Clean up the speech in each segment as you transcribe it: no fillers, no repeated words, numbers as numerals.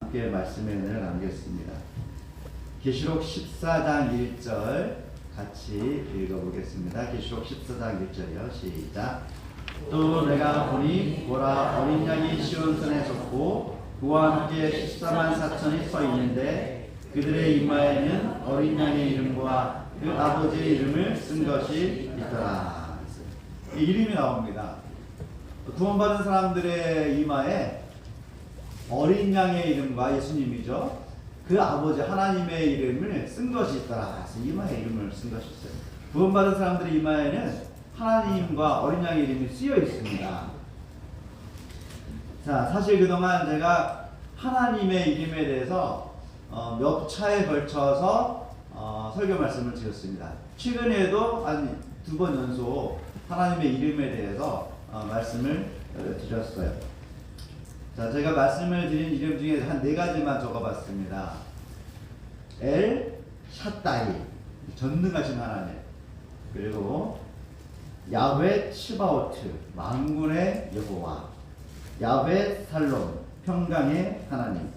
함께 말씀의 은혜를 나누겠습니다. 계시록 14장 1절 같이 읽어보겠습니다. 계시록 14장 1절이요. 시작. 또 내가 보니 보라 어린 양이 시온산에 섰고 그와 함께 14만 4천이 서 있는데 그들의 이마에는 어린 양의 이름과 그 아버지의 이름을 쓴 것이 있더라. 이 이름이 나옵니다. 구원받은 사람들의 이마에 어린 양의 이름과 예수님이죠. 그 아버지 하나님의 이름을 쓴 것이 있더라. 그래서 이마에 이름을 쓴 것이 있어요. 구원받은 사람들의 이마에는 하나님과 어린 양의 이름이 쓰여 있습니다. 자, 사실 그동안 제가 하나님의 이름에 대해서 몇 차에 걸쳐서 설교 말씀을 드렸습니다. 최근에도 한 2번 연속 하나님의 이름에 대해서 말씀을 드렸어요. 자, 제가 말씀을 드린 이름 중에 한 4가지만 적어봤습니다. 엘 샤다이, 전능하신 하나님. 그리고 야훼 츠바오트, 만군의 여호와. 야훼 살롬, 평강의 하나님.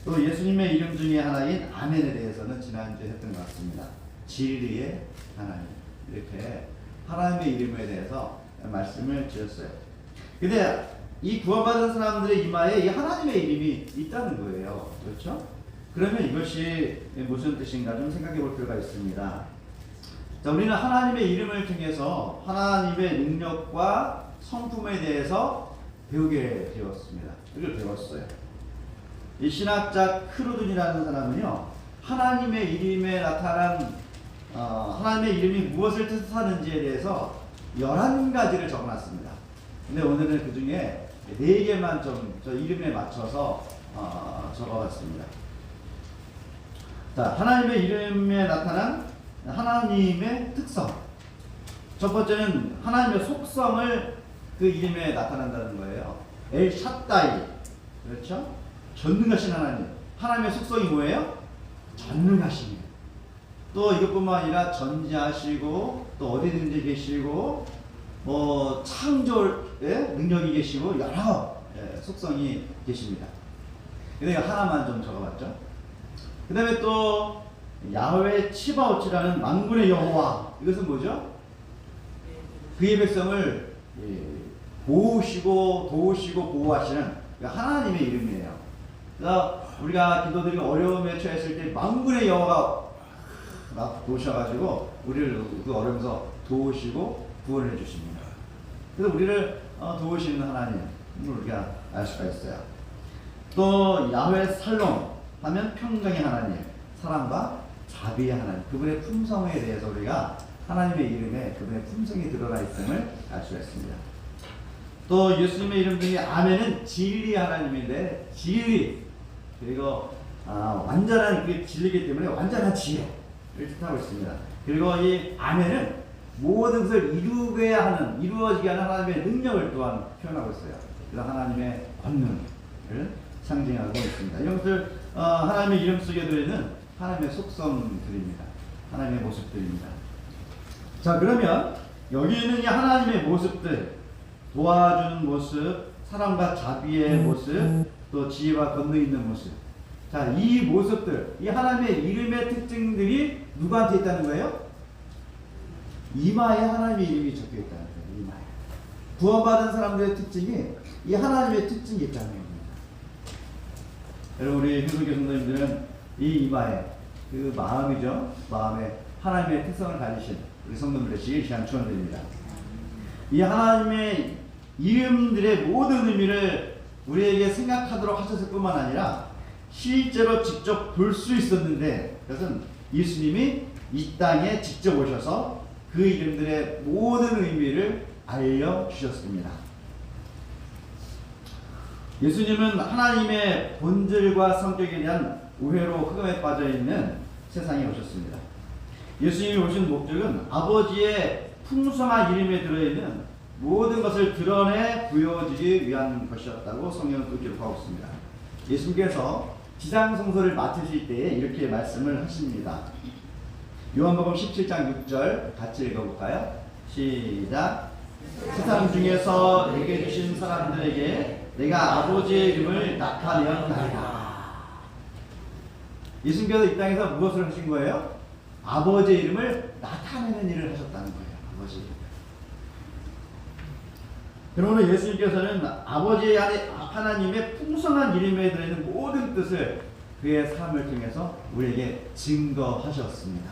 또 예수님의 이름 중에 하나인 아멘에 대해서는 지난주에 했던 것 같습니다. 진리의 하나님. 이렇게 하나님의 이름에 대해서 말씀을 드렸어요. 근데 이 구원받은 사람들의 이마에 이 하나님의 이름이 있다는 거예요. 그렇죠? 그러면 이것이 무슨 뜻인가 좀 생각해 볼 필요가 있습니다. 자, 우리는 하나님의 이름을 통해서 하나님의 능력과 성품에 대해서 배우게 되었습니다. 이걸 배웠어요. 이 신학자 크루든이라는 사람은요, 하나님의 이름에 나타난 하나님의 이름이 무엇을 뜻하는지에 대해서 11가지를 적어놨습니다. 근데 오늘은 그 중에 4개만 좀 저 이름에 맞춰서 적어봤습니다. 자, 하나님의 이름에 나타난 하나님의 특성. 첫 번째는 하나님의 속성을 그 이름에 나타난다는 거예요. 엘 샤다이. 그렇죠? 전능하신 하나님. 하나님의 속성이 뭐예요? 전능하심이에요. 또 이것뿐만 아니라 전지하시고 또 어디든지 계시고 뭐 창조의 능력이 계시고 여러 속성이 계십니다. 근데 하나만 좀 적어봤죠. 그 다음에 또 야훼 츠바오츠라는 만군의 여호와. 이것은 뭐죠? 그의 백성을 보호시고 도우시고 보호하시는 하나님의 이름이에요. 그래서 우리가 기도드리고 어려움에 처했을 때 만군의 여호와가 도우셔가지고 우리를 그 어려움에서 도우시고 구원을 해주십니다. 그래서 우리를 도우시는 하나님을 우리가 알 수가 있어요. 또 야훼 살롬 하면 평강의 하나님, 사랑과 자비의 하나님, 그분의 품성에 대해서 우리가 하나님의 이름에 그분의 품성이 드러나 있음을 알 수가 있습니다. 또 예수님의 이름 중에 아멘은 진리 하나님인데 진리, 그리고 완전한 그 진리이기 때문에 완전한 지혜를 뜻하고 있습니다. 그리고 이 아멘은 모든 것을 이루어지게 하는 하나님의 능력을 또한 표현하고 있어요. 그래서 하나님의 권능을 상징하고 있습니다. 이런 것들 하나님의 이름 속에 들어있는 하나님의 속성들입니다. 하나님의 모습들입니다. 자, 그러면 여기 있는 이 하나님의 모습들, 도와주는 모습, 사랑과 자비의 모습, 또 지혜와 권능이 있는 모습. 자, 이 모습들, 이 하나님의 이름의 특징들이 누구한테 있다는 거예요? 이마에 하나님의 이름이 적혀 있다는 거예요. 이마에. 구원받은 사람들의 특징이 이 하나님의 특징이 있다는 겁니다. 여러분, 우리 hindu 교성도님들은 이 이마에 그 마음이죠. 마음에 하나님의 특성을 가지신 우리 성도님들의 시기시한 축원드립니다. 이 하나님의 이름들의 모든 의미를 우리에게 생각하도록 하셨을 뿐만 아니라 실제로 직접 볼 수 있었는데, 그것은 예수님이 이 땅에 직접 오셔서 그 이름들의 모든 의미를 알려주셨습니다. 예수님은 하나님의 본질과 성격에 대한 오해로 흑암에 빠져있는 세상에 오셨습니다. 예수님이 오신 목적은 아버지의 풍성한 이름에 들어있는 모든 것을 드러내 보여주기 위한 것이었다고 성경은 또 기록하고 있습니다. 예수님께서 지상성소를 맡으실 때에 이렇게 말씀을 하십니다. 요한복음 17장 6절 같이 읽어볼까요? 시작. 세상 중에서 내게 주신 사람들에게 내가 아버지의 이름을 나타내었나이다. 예수님께서 이 땅에서 무엇을 하신 거예요? 아버지의 이름을 나타내는 일을 하셨다는 거예요. 아버지. 그러므로 예수님께서는 아버지 안에 하나님의 풍성한 이름에 들어있는 모든 뜻을 그의 삶을 통해서 우리에게 증거하셨습니다.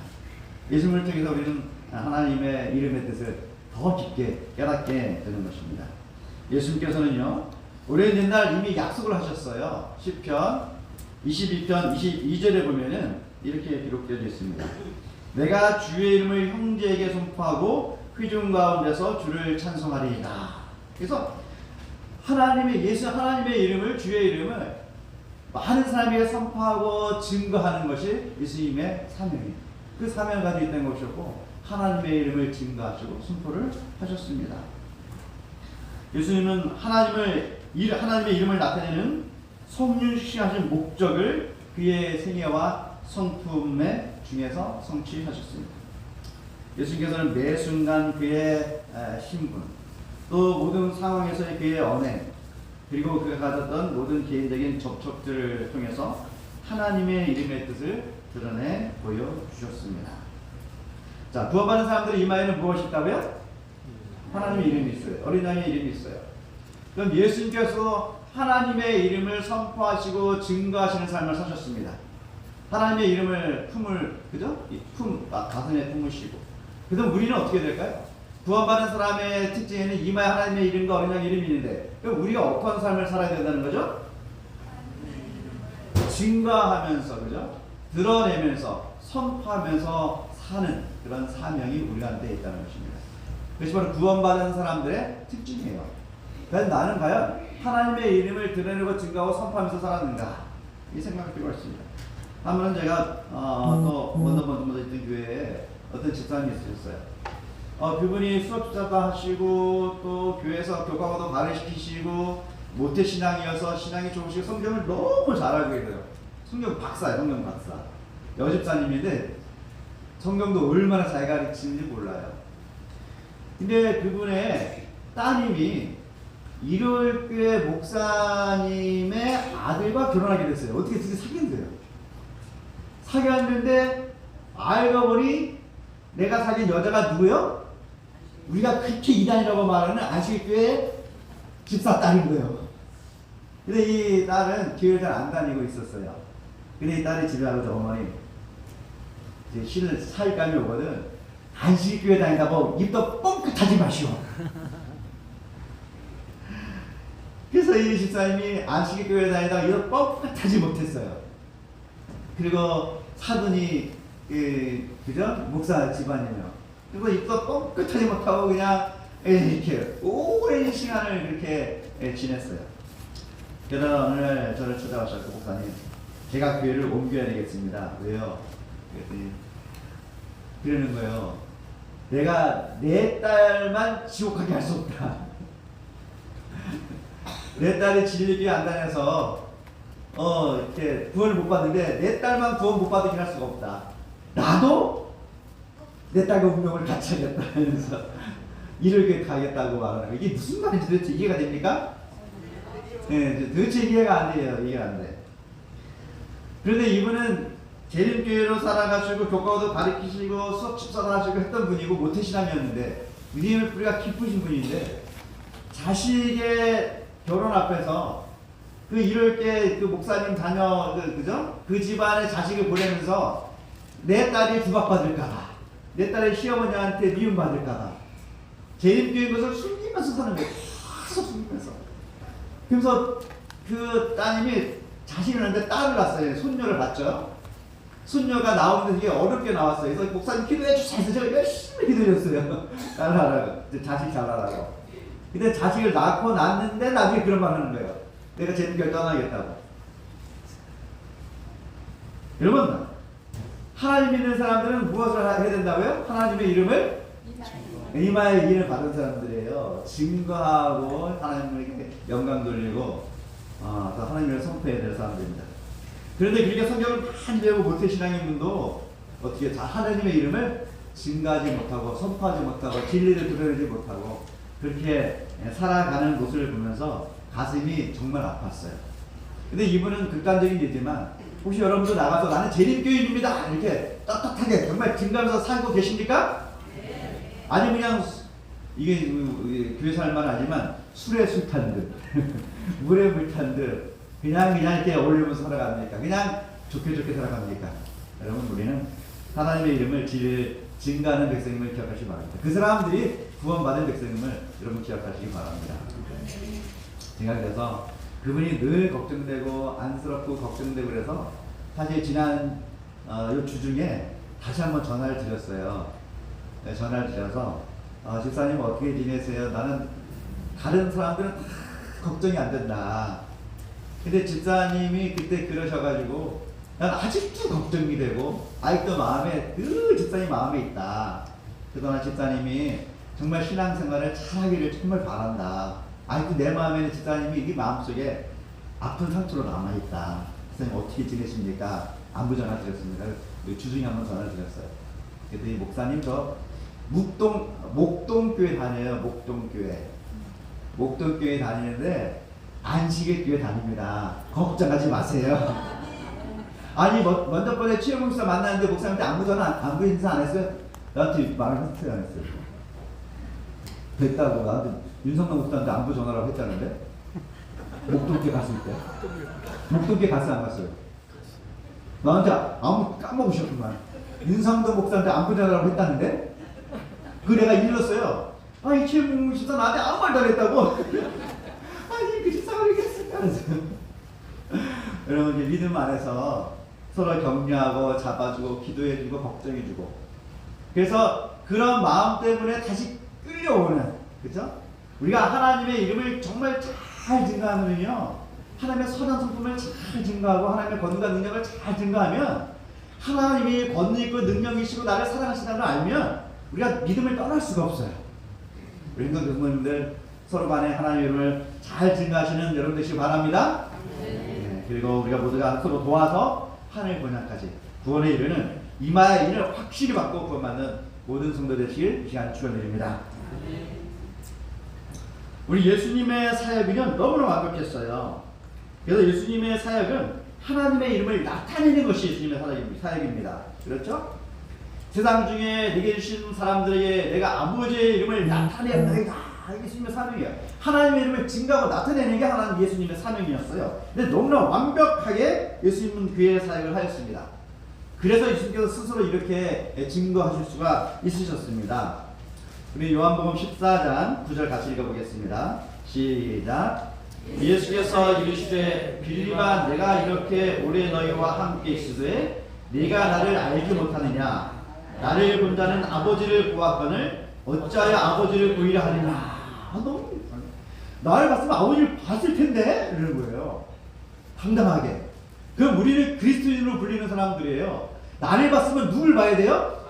예수님을 통해서 우리는 하나님의 이름의 뜻을 더 깊게 깨닫게 되는 것입니다. 예수님께서는요, 오랜 옛날 이미 약속을 하셨어요. 시편 22편 22절에 보면은 이렇게 기록되어 있습니다. 내가 주의 이름을 형제에게 선포하고 회중 가운데서 주를 찬송하리이다. 그래서 하나님의 이름을, 주의 이름을 많은 사람에게 선포하고 증거하는 것이 예수님의 사명이에요. 그 사명을 가지고 있다는 것이었고, 하나님의 이름을 증거하시고 선포를 하셨습니다. 예수님은 하나님의 이름을 나타내는 성육신하신 목적을 그의 생애와 성품의 중에서 성취하셨습니다. 예수님께서는 매 순간 그의 신분, 또 모든 상황에서의 그의 언행, 그리고 그가 가졌던 모든 개인적인 접촉들을 통해서 하나님의 이름의 뜻을 드러내 보여주셨습니다. 자, 구원받은 사람들의 이마에는 무엇이 있다고요? 하나님의 이름이 있어요. 어린 양의 이름이 있어요. 그럼 예수님께서 하나님의 이름을 선포하시고 증거하시는 삶을 사셨습니다. 하나님의 이름을 그죠? 가슴에 품으시고. 그럼 우리는 어떻게 될까요? 구원받은 사람의 특징에는 이마에 하나님의 이름과 어린 양의 이름이 있는데, 그럼 우리가 어떤 삶을 살아야 된다는 거죠? 증거하면서, 그죠? 드러내면서, 선포하면서 사는 그런 사명이 우리한테 있다는 것입니다. 그것이 바로 구원받은 사람들의 특징이에요. 그래서 나는 과연 하나님의 이름을 드러내고 증거하고 선포하면서 살았는가? 이 생각을 필요가 있습니다. 한 번은 제가 또 먼저 있던 교회에 어떤 집사님이 있으셨어요. 그분이 수업 집사도 하시고 또 교회에서 교과서도 발휘시키시고 모태신앙이어서 신앙이 좋으시고 성경을 너무 잘 알고 계세요. 성경 박사. 여집사님인데 성경도 얼마나 잘 가르치는지 몰라요. 근데 그분의 따님이 일요일교회 목사님의 아들과 결혼하게 됐어요. 어떻게 사귄대요. 사귀었는데 알고 보니 내가 사귄 여자가 누구요? 우리가 그렇게 이단이라고 말하는 안식교회 집사 딸인 거예요. 근데 이 딸은 교회를 잘 안 다니고 있었어요. 근데 이 딸이 집에 와서 어머니 이제 신을 사일감이 오거든. 안식교회 다닌다고 입도 뻥끗하지 마시오. 그래서 이 집사님이 안식교회 다니다가 입도 뻥끗하지 못했어요. 그리고 사돈이 그죠? 목사 집안이에요. 그리고 입도 뻥끗하지 못하고 그냥 이렇게 오랜 시간을 그렇게 지냈어요. 그러다 어느 날 저를 찾아오셨고, 목사님, 제가 교회를 옮겨야 되겠습니다. 왜요? 그랬더니 그러는 거예요. 내가 내 딸만 지옥하게 할 수 없다. 내 딸이 진리교회 안 다녀서 이렇게 구원을 못 받는데 내 딸만 구원 못 받게 할 수가 없다. 나도 내 딸과 운명을 같이 하겠다 하면서 일을 가겠다고 말하는 거예요. 이게 무슨 말인지 도대체 이해가 됩니까? 네, 도대체 이해가 안 돼요. 이해가 안 돼. 그런데 이분은 재림교회로 살아가시고 교과도 가르치시고 수업 집사도 하시고 했던 분이고 모태신앙이었는데 믿음의 뿌리가 깊으신 분인데 자식의 결혼 앞에서 그 이럴 때 그 목사님 자녀 그죠? 그 집안에 자식을 보내면서 내 딸이 구박받을까봐, 내 딸의 시어머니한테 미움받을까봐 재림교회인 것을 숨기면서 사는 거예요. 계속 숨기면서. 그래서 그 따님이 자식을 낳는데 딸을 낳았어요. 손녀를 낳죠. 손녀가 나오는데 되게 어렵게 나왔어요. 그래서 목사님 기도해 주세요. 해서 제가 열심히 기도해줬어요. 딸하라고, 자식 잘하라고. 근데 자식을 낳고 낳았는데 나중에 그런 말 하는 거예요. 내가 재림교회 떠나겠다고. 여러분, 하나님 믿는 사람들은 무엇을 해야 된다고요? 하나님의 이름을 이마에 이름을 받은 사람들이에요. 증거하고 하나님에게 영광 돌리고 또 하나님을 선포해야 될 사람들입니다. 그런데 그렇게 성경을 많이 배우고 모태신앙인 분도 어떻게 하나님의 이름을 증거하지 못하고 선포하지 못하고 진리를 드러내지 못하고 그렇게 살아가는 모습을 보면서 가슴이 정말 아팠어요. 근데 이분은 극단적인 예지만 혹시 여러분도 나가서 나는 재림교인입니다 이렇게 떳떳하게 정말 증가하면서 살고 계십니까? 아니 그냥 이게 교회 살만 하지만 술에 술 탄 듯 물에 물 탄 듯 그냥 이렇게 어울리면서 살아갑니까? 그냥 좋게 살아갑니까? 여러분 우리는 하나님의 이름을 증가하는 백성임을 기억하시기 바랍니다. 그 사람들이 구원받은 백성임을 여러분 기억하시기 바랍니다. 제가 그래서 그분이 늘 걱정되고 안쓰럽고 걱정되고 그래서 사실 지난 요 주 중에 다시 한번 전화를 드렸어요. 네, 전화를 드려서 집사님 어떻게 지내세요? 나는 다른 사람들은 다 걱정이 안 된다. 근데 집사님이 그때 그러셔가지고 난 아직도 걱정이 되고 아직도 마음에 늘 집사님 마음에 있다. 그동안 집사님이 정말 신앙생활을 잘하기를 정말 바란다. 아직도 내 마음에는 집사님이 이 마음속에 아픈 상처로 남아있다. 집사님 어떻게 지내십니까? 안부 전화 드렸습니다. 주중에 한번 전화를 드렸어요. 그랬더니 목사님 저 목동교회 다녀요. 목동교회 다니는데 안식일 교회 다닙니다. 걱정하지 마세요. 아니 먼저 번에 최영 목사 만났는데 목사님한테 안부 인사 안 했어요? 나한테 말을 했어요 안 했어요? 됐다고 나한테 윤석열 목사한테 안부 전화라고 했다는데? 목동교회 갔을 때? 목동교회 갔어요 안 갔어요? 나한테 아무 까먹으셨구만. 윤상도 목사한테 안부 전화라고 했다는데? 그 내가 일렀어요. 아니 최영 목사 나한테 아무 말도 안 했다고? 아니 그 집사가 이렇게 했을까? 여러분 이제 믿음 안에서 서로 격려하고 잡아주고 기도해주고 걱정해주고 그래서 그런 마음 때문에 다시 끌려오는 그죠? 우리가 하나님의 이름을 정말 잘 증가하면요 하나님의 선한 성품을 잘 증가하고 하나님의 권능과 능력을 잘 증가하면 하나님이 권능이고 능력이시고 나를 사랑하신다는 걸 알면 우리가 믿음을 떠날 수가 없어요. 우리 행동 교수님들 서로 간에 하나님의 이름을 잘 증가하시는 여러분 되시기 바랍니다. 네, 그리고 우리가 모두가 서로 도와서 하늘 번영까지 구원에 이르는 이마의 인을 확실히 받고 구원받는 모든 성도 되시길 이 시간 축원드립니다. 우리 예수님의 사역은 너무나 완벽했어요. 그래서 예수님의 사역은 하나님의 이름을 나타내는 것이 예수님의 사역입니다. 그렇죠? 세상 중에 내게 주신 사람들에게 내가 아버지의 이름을 나타내는 예수님의 사명이에요. 하나님의 이름을 증가하고 나타내는 게 하나님 예수님의 사명이었어요. 근데 너무나 완벽하게 예수님은 그의 사역을 하였습니다. 그래서 예수님께서 스스로 이렇게 증거하실 수가 있으셨습니다. 우리 요한복음 14장 9절 같이 읽어보겠습니다. 시작. 예수께서 이르시되 빌립아 내가 이렇게 오래 너희와 함께 있으되 네가 나를 알지 못하느냐 나를 본 자는 아버지를 보았거늘 어찌하여 아버지를 보이라 하느냐. 너무 나를 봤으면 아버지를 봤을 텐데 이러는 거예요. 당당하게. 그럼 우리는 그리스도인으로 불리는 사람들이에요. 나를 봤으면 누굴 봐야 돼요?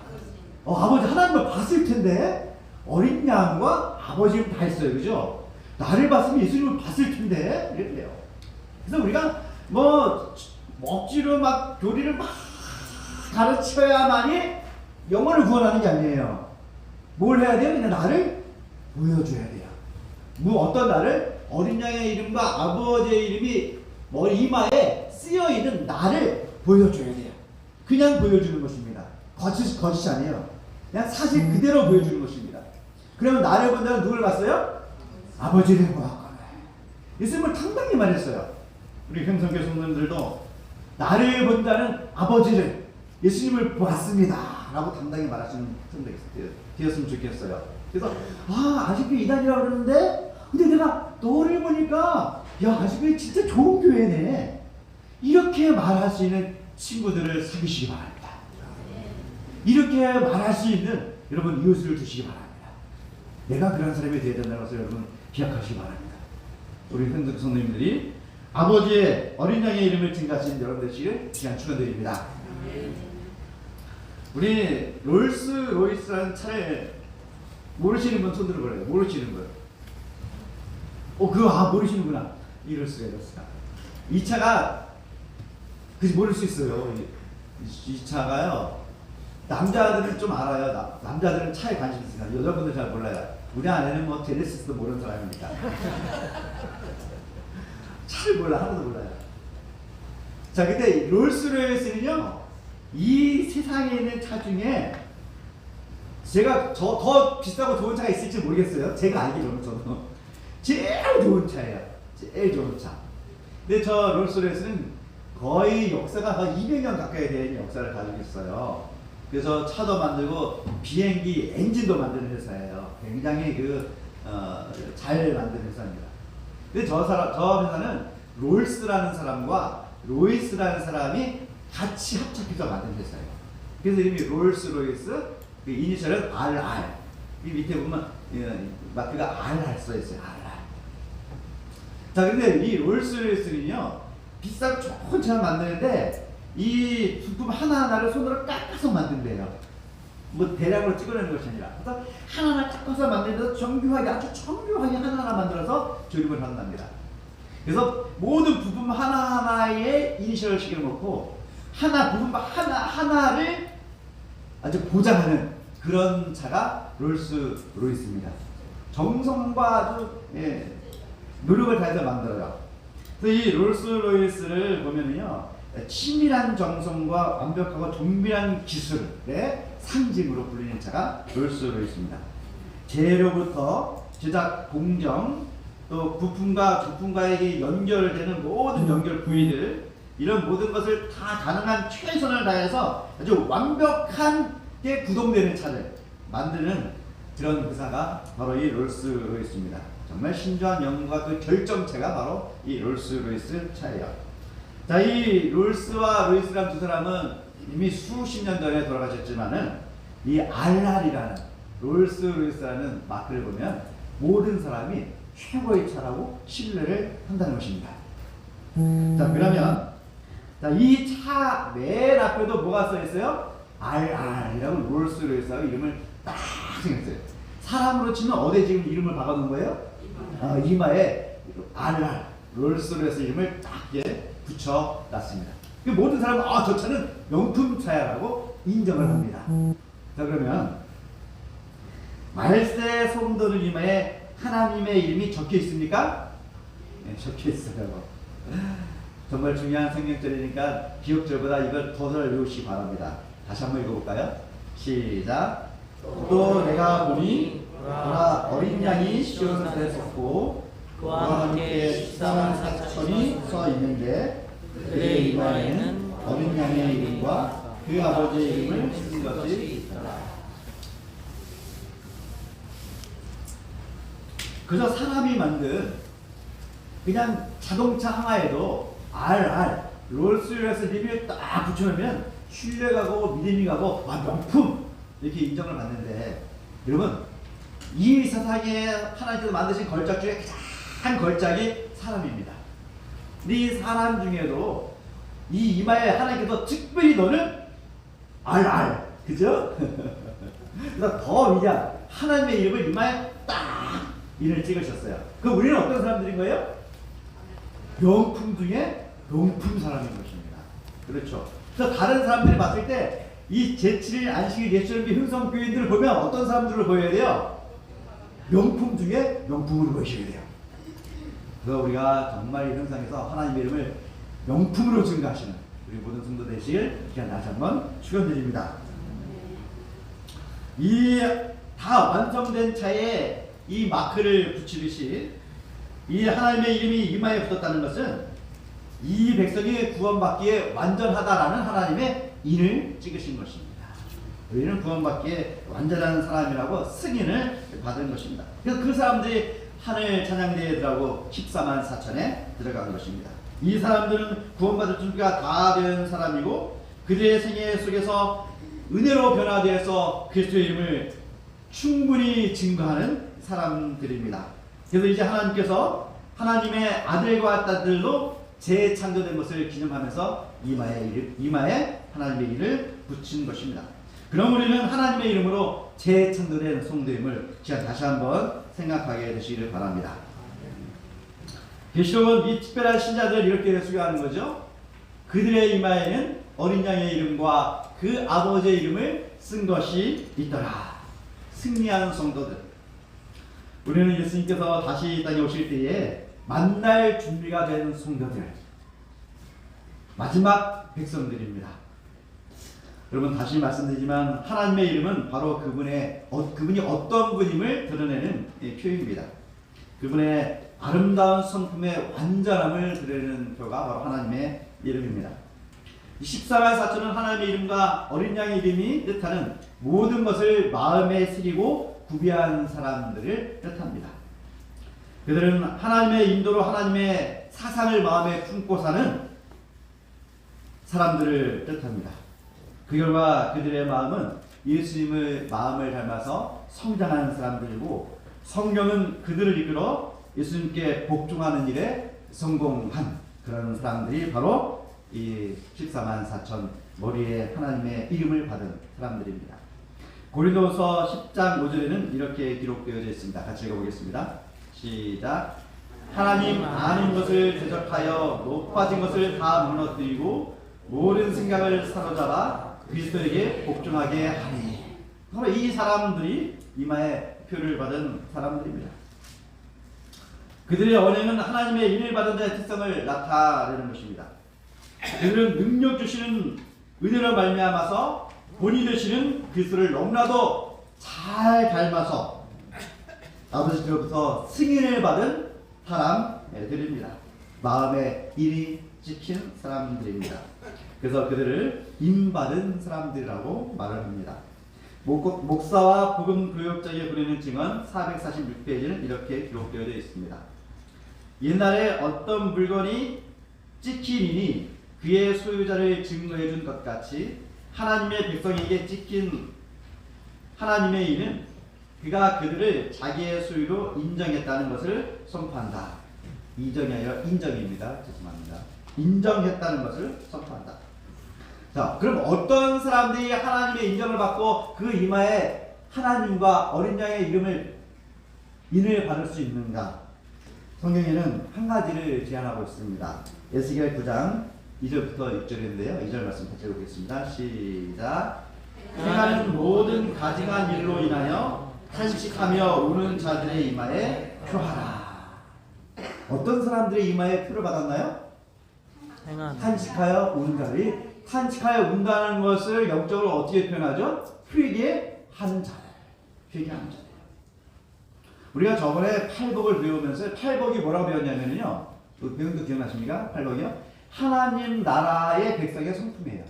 아버지 하나님을 봤을 텐데 어린 양과 아버지를 다 했어요. 그죠? 나를 봤으면 예수님을 봤을 텐데 이래요. 그래서 우리가 억지로 막 교리를 막 가르쳐야만이 영혼을 구원하는 게 아니에요. 뭘 해야 돼요? 그냥 나를 보여줘야 돼요. 어떤 나를? 어린 양의 이름과 아버지의 이름이 이마에 쓰여있는 나를 보여줘야 돼요. 그냥 보여주는 것입니다. 거짓이 아니에요. 그냥 사실 그대로 보여주는 것입니다. 그러면 나를 본 자는 누굴 봤어요? 아버지를 보았거늘. 예수님을 당당히 말했어요. 우리 행성교 성도님들도 나를 본 자는 아버지를 예수님을 보았습니다 라고 당당히 말하시는 성도가 되었으면 좋겠어요. 그래서 아직도 이단이라고 그러는데 근데 내가 너를 보니까 아직도 진짜 좋은 교회네 이렇게 말할 수 있는 친구들을 사귀시기 바랍니다. 이렇게 말할 수 있는 여러분 이웃을 두시기 바랍니다. 내가 그런 사람이 되어야 된다는 것을 여러분 기억하시기 바랍니다. 우리 현석 성도님들이 아버지의 어린 양의 이름을 증가하신 여러분 되시길 귀한 축원드립니다. 우리 롤스로이스라는 차를 모르시는 분 손 들어보래요. 모르시는 분. 모르시는구나. 이럴수가. 이 차가 모를 수 있어요. 이 차가요. 남자들은 좀 알아요. 남자들은 차에 관심 있으니까 여자분들 잘 몰라요. 우리 아내는 제네시스도 모르는 사람이니까. 차를 몰라. 하나도 몰라요. 자, 근데 롤스로이스는요, 이 세상에 있는 차 중에 제가 더 비싸고 좋은 차가 있을지 모르겠어요. 제가 알기로는 저는 제일 좋은 차예요. 제일 좋은 차. 근데 저 롤스로이스는 거의 역사가 한 200년 가까이 되는 역사를 가지고 있어요. 그래서 차도 만들고 비행기 엔진도 만드는 회사예요. 굉장히 잘 만드는 회사입니다. 근데 저 회사는 롤스라는 사람과 로이스라는 사람이 같이 합작해서 만든 회사예요. 그래서 이름이 롤스로이스, 그 이니셜은 RR. 이 밑에 보면 마크가 RR 써있어요. RR. 자, 근데 이 롤스로이스는요, 비싸고 좋은 차 만드는데 이 부품 하나하나를 손으로 깎아서 만든대요. 뭐 대량으로 찍어내는 것이 아니라. 그래서 하나하나 깎아서 만드는데도 정교하게, 아주 정교하게 하나하나 만들어서 조립을 한답니다. 그래서 모든 부품 하나하나에 이니셜을 시켜놓고 부품 하나를 아주 보장하는 그런 차가 롤스로이스입니다. 정성과 아주 노력을 다해서 만들어요. 그래서 이 롤스로이스를 보면은요, 치밀한 정성과 완벽하고 정밀한 기술의 상징으로 불리는 차가 롤스로이스입니다. 재료부터 제작 공정, 또 부품과의 연결되는 모든 연결 부위들, 이런 모든 것을 다 가능한 최선을 다해서 아주 완벽하게 구동되는 차를 만드는 그런 회사가 바로 이 롤스로이스입니다. 정말 신중한 연구가 그 결정체가 바로 이 롤스로이스 차예요. 자, 이 롤스와 로이스라는 두 사람은 이미 수십 년 전에 돌아가셨지만은 이 RR이라는 롤스로이스라는 마크를 보면 모든 사람이 최고의 차라고 신뢰를 한다는 것입니다. 자, 그러면 이 차 맨 앞에도 뭐가 써 있어요? RR이라고 롤스로이스하고 이름을 딱 생겼어요. 사람으로 치면 어디에 지금 이름을 박아놓은 거예요? 이마에 RR 롤스로이스 이름을 딱 붙여놨습니다. 모든 사람은 저 차는 명품 차야라고 인정을 합니다. 자, 그러면 말세 성도들 이마에 하나님의 이름이 적혀 있습니까? 네, 적혀 있어요. 정말 중요한 성경절이니까 기억절보다 이걸 더 잘 외우시기 바랍니다. 다시 한번 읽어볼까요? 시작. 또 내가 보니 보라, 어린 양이 시온산에 섰고 그와 함께 14만 4천이 서 있는데 그의 이마에는 어린 양의 이름과 그 아버지의 이름을 쓴 것이 있더라. 그저 사람이 만든 그냥 자동차 하나에도 RR 롤스로이스 리뷰를 딱 붙여놓으면 신뢰가고 믿음이 가고 명품 이렇게 인정을 받는데, 여러분 이 세상에 하나님께서 만드신 걸작 중에 가장 걸작이 사람입니다. 근데 이 사람 중에도 이 이마에 하나님께서 특별히 너는 RR, 그죠? 그래서 더 위대한 하나님의 이름을 이마에 딱 인을 찍으셨어요. 그럼 우리는 어떤 사람들인 거예요? 명품 중에 명품 사람인 것입니다. 그렇죠. 그래서 다른 사람들이 봤을 때 이 제7일 안식일 예수님의 흥성 교인들을 보면 어떤 사람들을 보여야 돼요? 명품 중에 명품으로 보셔야 돼요. 그래서 우리가 정말 이 흥성에서 하나님의 이름을 명품으로 증거하시는 우리 모든 성도 되시길 다시 한번 축원드립니다. 이 다 완성된 차에 이 마크를 붙이듯이 이 하나님의 이름이 이마에 붙었다는 것은 이 백성이 구원받기에 완전하다라는 하나님의 인을 찍으신 것입니다. 우리는 구원받기에 완전한 사람이라고 승인을 받은 것입니다. 그래서 그 사람들이 하늘 찬양대에 들어가고 14만 4천에 들어간 것입니다. 이 사람들은 구원받을 준비가 다 된 사람이고 그들의 생애 속에서 은혜로 변화되어서 그리스도의 이름을 충분히 증거하는 사람들입니다. 그래서 이제 하나님께서 하나님의 아들과 딸들로 재창조된 것을 기념하면서 이마에 하나님의 이름을 붙인 것입니다. 그럼 우리는 하나님의 이름으로 재창조된 성도임을 다시 한번 생각하게 되시기를 바랍니다. 계시록은 이 특별한 신자들을 이렇게 소개하는 거죠. 그들의 이마에는 어린 양의 이름과 그 아버지의 이름을 쓴 것이 있더라. 승리하는 성도들. 우리는 예수님께서 다시 이 땅에 오실 때에 만날 준비가 된 성도들, 마지막 백성들입니다. 여러분 다시 말씀드리지만 하나님의 이름은 바로 그분이 어떤 분임을 드러내는 표입니다. 그분의 아름다운 성품의 완전함을 드러내는 표가 바로 하나님의 이름입니다. 14만 4천은 하나님의 이름과 어린 양의 이름이 뜻하는 모든 것을 마음에 새기고 구비한 사람들을 뜻합니다. 그들은 하나님의 인도로 하나님의 사상을 마음에 품고 사는 사람들을 뜻합니다. 그 결과 그들의 마음은 예수님의 마음을 닮아서 성장하는 사람들이고 성경은 그들을 이끌어 예수님께 복종하는 일에 성공한 그런 사람들이 바로 이 14만 4천 머리에 하나님의 이름을 받은 사람들입니다. 고린도서 10장 5절에는 이렇게 기록되어 있습니다. 같이 읽어보겠습니다. 시작. 하나님 아는 것을 대적하여 높아진 것을 다 무너뜨리고 모든 생각을 사로잡아 그리스도에게 복종하게 하니. 바로 이 사람들이 이마에 표를 받은 사람들입니다. 그들의 언행은 하나님의 인을 받은 자의 특성을 나타내는 것입니다. 그들은 능력 주시는 은혜로 말미암아서 본이 되시는 그리스도를 너무나도 잘 닮아서 아버지로부터 승인을 받은 사람들입니다. 마음에 인이 찍힌 사람들입니다. 그래서 그들을 인받은 사람들이라고 말을 합니다. 목사와 복음 교역자에게 보내는 증언 446페이지는 이렇게 기록되어 있습니다. 옛날에 어떤 물건이 찍히니 그의 소유자를 증거해 준 것 같이 하나님의 백성에게 찍힌 하나님의 이는 그가 그들을 자기의 소유로 인정했다는 것을 선포한다. 이정이 아니라 인정입니다. 죄송합니다. 인정했다는 것을 선포한다. 자, 그럼 어떤 사람들이 하나님의 인정을 받고 그 이마에 하나님과 어린 양의 인을 받을 수 있는가? 성경에는 한 가지를 제안하고 있습니다. 에스겔 9장 2절부터 6절인데요. 2절 말씀 같이 읽겠습니다. 시작. 행하는 모든 가증한 일로 인하여 탄식하며 우는 자들의 이마에 표하라. 어떤 사람들의 이마에 표를 받았나요? 탄식하여 우는 자들이. 탄식하여 운다는 것을 영적으로 어떻게 표현하죠? 회개하는 자들. 회개하는 자들. 우리가 저번에 팔복을 배우면서 팔복이 뭐라고 배웠냐면요. 배운 거 기억나십니까? 팔복이요? 하나님 나라의 백성의 성품이에요.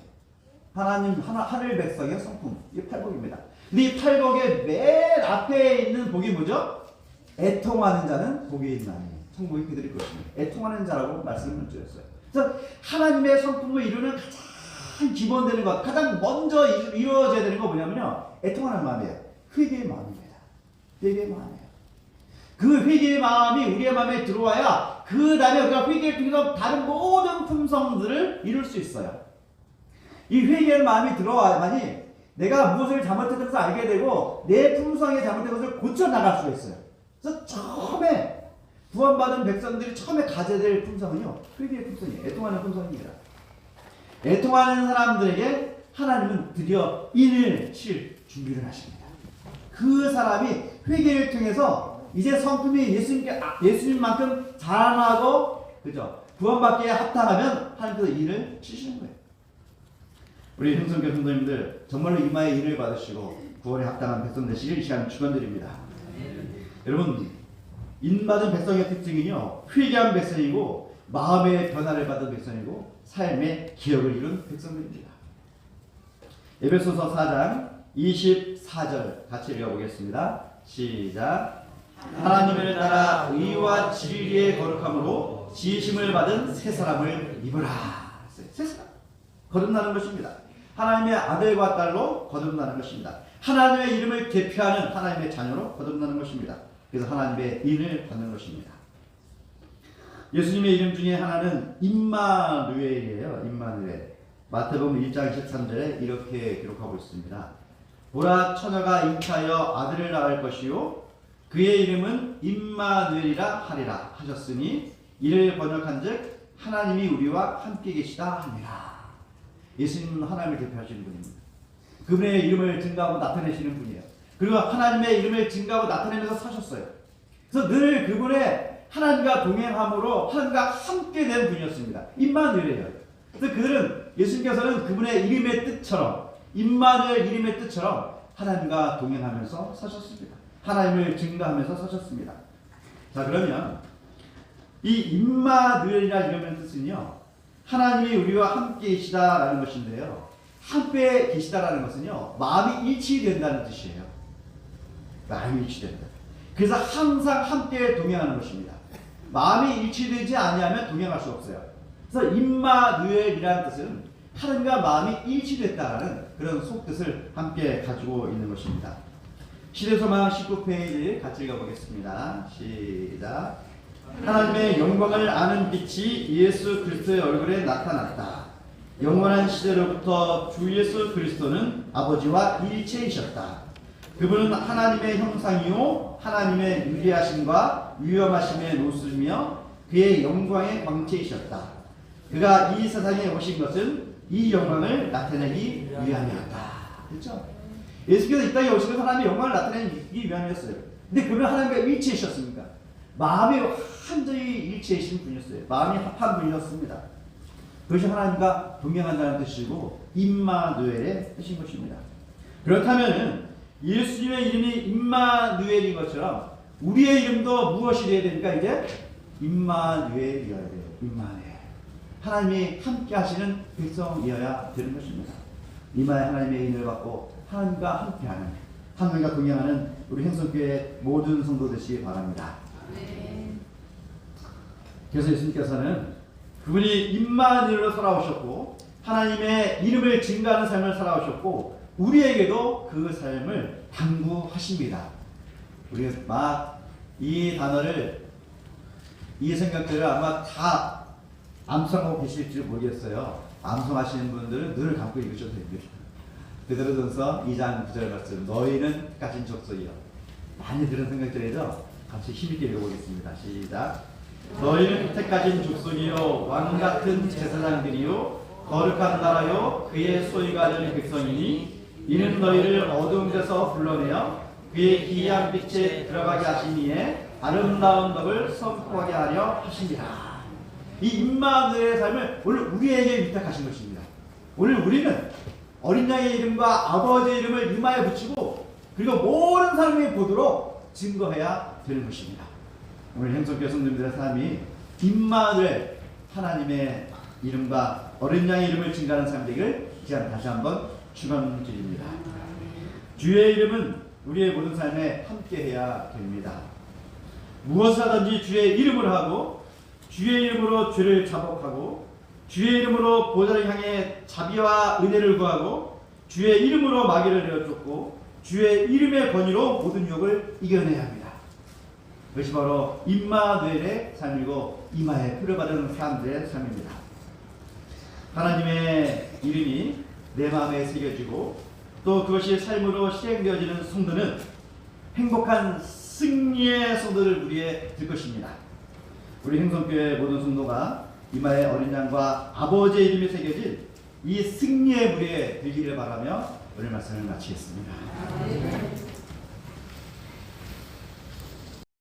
하늘 백성의 성품. 이게 팔복입니다. 근데 이 팔복의 맨 앞에 있는 복이 뭐죠? 애통하는 자는 복이 있나니. 성복이 그들이 그렇습니다. 애통하는 자라고 말씀을 드렸어요. 그래서 하나님의 성품을 이루는 가장 기본되는 것, 가장 먼저 이루어져야 되는 거 뭐냐면요. 애통하는 마음이에요. 회개의 마음입니다. 회개의 마음이에요. 그 회개의 마음이 우리의 마음에 들어와야 그 다음에 우리가 회개를 통해서 다른 모든 품성들을 이룰 수 있어요. 이 회개의 마음이 들어와야만이 내가 무엇을 잘못했던 것을 알게 되고 내 품성에 잘못된 것을 고쳐나갈 수가 있어요. 그래서 처음에 구원받은 백성들이 처음에 가져야 될 품성은요. 회개의 품성이에요. 애통하는 품성입니다. 애통하는 사람들에게 하나님은 드디어 인을 칠 준비를 하십니다. 그 사람이 회개를 통해서 이제 성품이 예수님만큼 자라나고, 그죠? 구원받기에 합당하면 하나님께서 인을 치시는 거예요. 우리 형성교 성도님들 정말로 이마에 인을 받으시고 구원에 합당한 백성 되시길 이 시간 축원드립니다. 여러분, 인받은 백성의 특징은요, 회개한 백성이고 마음의 변화를 받은 백성이고 삶의 기억을 이룬 백성들입니다. 에베소서 4장 24절 같이 읽어보겠습니다. 시작. 하나님을 따라 의와 진리의 거룩함으로 지으심을 받은 새 사람을 입으라. 새 사람. 거듭나는 것입니다. 하나님의 아들과 딸로 거듭나는 것입니다. 하나님의 이름을 대표하는 하나님의 자녀로 거듭나는 것입니다. 그래서 하나님의 인을 받는 것입니다. 예수님의 이름 중에 하나는 임마누엘이에요. 임마누엘. 마태복음 1장 13절에 이렇게 기록하고 있습니다. 보라, 처녀가 잉타하여 아들을 낳을 것이요 그의 이름은 임마누엘이라 하리라 하셨으니 이를 번역한즉 하나님이 우리와 함께 계시다 하니라. 예수님은 하나님을 대표하시는 분입니다. 그분의 이름을 증거하고 나타내시는 분이에요. 그리고 하나님의 이름을 증거하고 나타내면서 사셨어요. 그래서 늘 그분의 하나님과 동행함으로 하나님과 함께 된 분이었습니다. 임마누엘이에요. 그래서 그들은 예수님께서는 그분의 이름의 뜻처럼 임마누엘 이름의 뜻처럼 하나님과 동행하면서 서셨습니다. 하나님을 증거하면서 서셨습니다. 자, 그러면 이 임마누엘이라 이름의 뜻은요, 하나님이 우리와 함께 계시다라는 것인데요, 함께 계시다라는 것은요, 마음이 일치된다는 뜻이에요. 마음이 일치된다. 그래서 항상 함께 동행하는 것입니다. 마음이 일치되지 아니하면 동행할 수 없어요. 그래서 임마누엘이라는 뜻은 하나님과 마음이 일치됐다라는 그런 속뜻을 함께 가지고 있는 것입니다. 시대소망 19페이지 같이 읽어보겠습니다. 시작. 하나님의 영광을 아는 빛이 예수 그리스도의 얼굴에 나타났다. 영원한 시대로부터 주 예수 그리스도는 아버지와 일체이셨다. 그분은 하나님의 형상이요 하나님의 유리하심과 위엄하심의 노수이며 그의 영광의 광채이셨다. 그가 이 세상에 오신 것은 이 영광을 나타내기 위함이었다. 그렇죠? 예수께서 이 땅에 오신 것은 하나님의 영광을 나타내기 위함이었어요. 근데 그분은 하나님과 일체이셨습니까? 마음이 완전히 일체이신 분이었어요. 마음이 합한 분이었습니다. 그것이 하나님과 동행한다는 뜻이고 임마누엘의 뜻인 것입니다. 그렇다면 예수님의 이름이 임마누엘인 것처럼 우리의 이름도 무엇이 되어야 됩니까? 이제 임마누엘이어야 돼요. 임마누엘. 하나님이 함께 하시는 백성이어야 되는 것입니다. 이마에 하나님의 인을 받고 하나님과 함께하는, 하나님과 동행하는 우리 행성교회 모든 성도 되시기 바랍니다. 그래서 예수님께서는 그분이 임마누엘로 살아오셨고 하나님의 이름을 증거하는 삶을 살아오셨고 우리에게도 그 삶을 당부하십니다. 우리가 막 이 단어를, 이 생각들을 아마 다 암송하고 계실지 모르겠어요. 암송하시는 분들은 늘 담고 읽으셔도 됩니다. 베드로전서 2장 9절 말씀, 너희는 가진 족속이요. 많이 들은 생각들이죠. 같이 힘있게 읽어보겠습니다. 시작. 너희는 택하신 족속이요 왕같은 제사장들이요 거룩한 나라요 그의 소유가 될 백성이니 이는 너희를 어두운 데서 불러내어 그의 기이한 빛에 들어가게 하시니에 아름다운 덕을 선포하게 하려 하십니다. 이 임마누엘의 삶을 오늘 우리에게 위탁하신 것입니다. 오늘 우리는 어린 양의 이름과 아버지의 이름을 이마에 붙이고 그리고 모든 사람이 보도록 증거해야 되는 것입니다. 오늘 행성교회 성도님들의 삶이 임마누엘 하나님의 이름과 어린 양의 이름을 증거하는 삶 되기를 이 시간 다시 한번 축원드립니다. 주의 이름은 우리의 모든 삶에 함께해야 됩니다. 무엇을 하든지 주의 이름을 하고 주의 이름으로 죄를 자복하고 주의 이름으로 보좌를 향해 자비와 은혜를 구하고 주의 이름으로 마귀를 내어쫓고 주의 이름의 권위로 모든 유혹을 이겨내야 합니다. 그것이 바로 임마누엘의 삶이고 이마에 표를 사람들의 삶입니다. 하나님의 이름이 내 마음에 새겨지고 또 그것이 삶으로 실행되어지는 성도는 행복한 승리의 성도를 우리에 들 것입니다. 우리 행성교회 모든 성도가 이마에 어린 양과 아버지의 이름이 새겨진 이 승리의 무리에 들기를 바라며 오늘 말씀을 마치겠습니다.